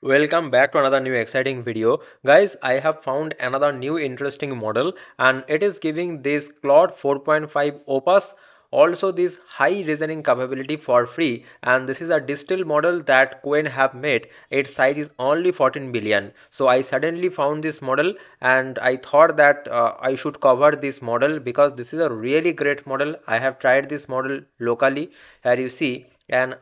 Welcome back to another new exciting video. Guys, I have found another new interesting model and it is giving this Claude 4.5 Opus also this high reasoning capability for free, and this is a distilled model that Cohen have made. Its size is only 14 billion. So I suddenly found this model and I thought that I should cover this model because this is a really great model. I have tried this model locally. Here you see, and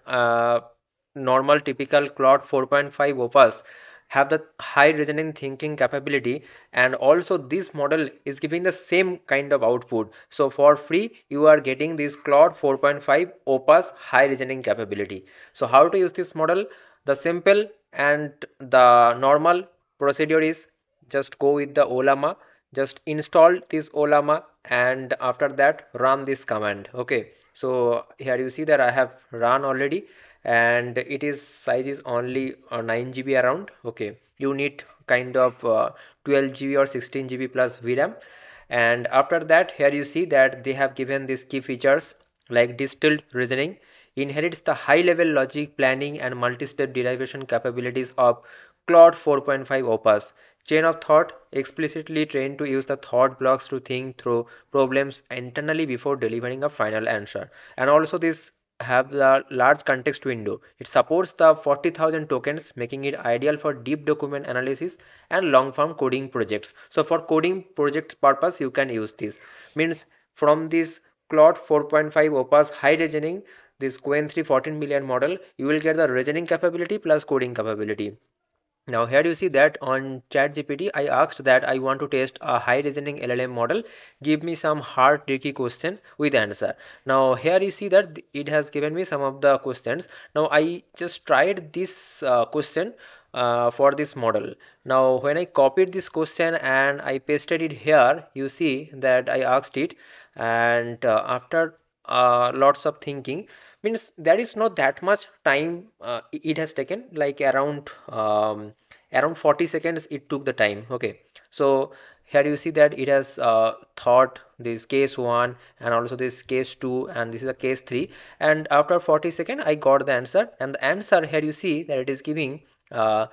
normal typical Claude 4.5 Opus have the high reasoning thinking capability, and also this model is giving the same kind of output. So for free you are getting this Claude 4.5 Opus high reasoning capability. So how to use this model? The simple and the normal procedure is just go with the Ollama, just install this Ollama, and after that run this command. Okay, so here you see that I have run already, and it is size is only 9 GB around. Okay, you need kind of 12 GB or 16 GB plus VRAM. And after that, here you see that they have given these key features like distilled reasoning, inherits the high level logic planning and multi-step derivation capabilities of Claude 4.5 Opus. Chain of thought, explicitly trained to use the thought blocks to think through problems internally before delivering a final answer. And also this have the large context window. It supports the 40,000 tokens, making it ideal for deep document analysis and long-form coding projects. So for coding project purpose, you can use this. Means from this Claude 4.5 Opus high reasoning, this Qwen 3 14 million model, you will get the reasoning capability plus coding capability. Now here you see that on ChatGPT I asked that I want to test a high reasoning LLM model. Give me some hard tricky question with answer. Now here you see that it has given me some of the questions. Now I just tried this question for this model. Now when I copied this question and I pasted it here, you see that I asked it, and after lots of thinking, means there is not that much time it has taken, like around 40 seconds it took the time. Okay, so here you see that it has thought this case 1 and also this case 2 and this is a case 3, and after 40 seconds I got the answer, and the answer here you see that it is giving uh,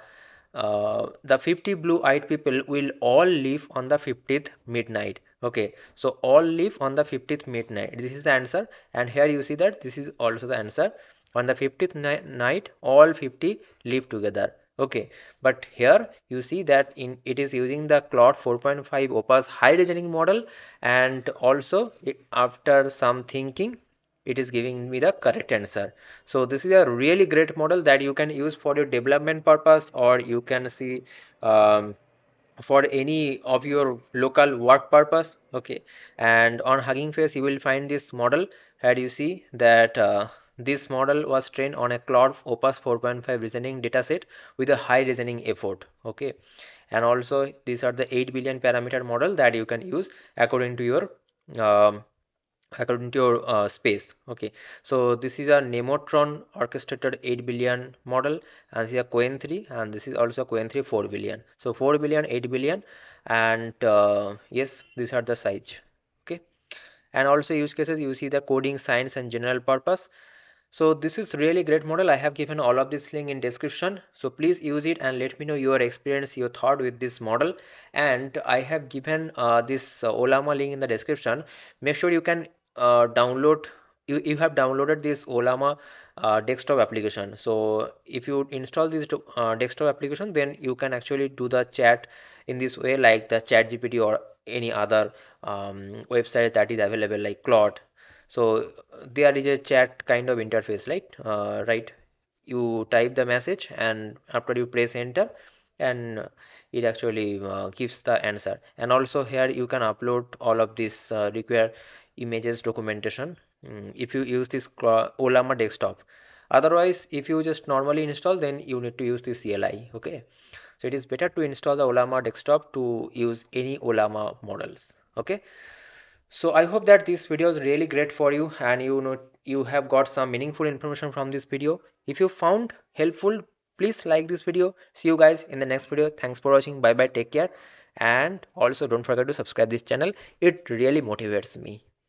the 50 blue-eyed people will all live on the 50th midnight. Okay, so all live on the 50th midnight. This is the answer, and here you see that this is also the answer. On the 50th night, all 50 live together. Okay, but here you see that in it is using the Claude 4.5 Opus high reasoning model, and also after some thinking it is giving me the correct answer. So this is a really great model that you can use for your development purpose, or you can see um, for any of your local work purpose. Okay, and on Hugging Face you will find this model. Here you see that this model was trained on a Claude Opus 4.5 reasoning dataset with a high reasoning effort. Okay, and also these are the 8 billion parameter model that you can use according to your um, space. Okay, so this is a Nemotron orchestrated 8 billion model, and this is a Qwen 3, and this is also Qwen 3 4 billion. So 4 billion, 8 billion, and yes, these are the size. Okay, and also use cases, you see the coding, science and general purpose. So this is really great model. I have given all of this link in description, so please use it and let me know your experience, your thought with this model. And I have given this Ollama link in the description. Make sure you can download, you have downloaded this Ollama desktop application. So if you install this desktop application, then you can actually do the chat in this way, like the ChatGPT or any other website that is available like Claude. So there is a chat kind of interface, right, you type the message and after you press enter, and it actually gives the answer. And also here you can upload all of this require images documentation, if you use this Ollama desktop. Otherwise if you just normally install, then you need to use this CLI. Okay, so it is better to install the Ollama desktop to use any Ollama models. Okay, so I hope that this video is really great for you, and you know you have got some meaningful information from this video. If you found helpful, please like this video. See you guys in the next video. Thanks for watching. Bye bye. Take care. And also don't forget to subscribe this channel. It really motivates me.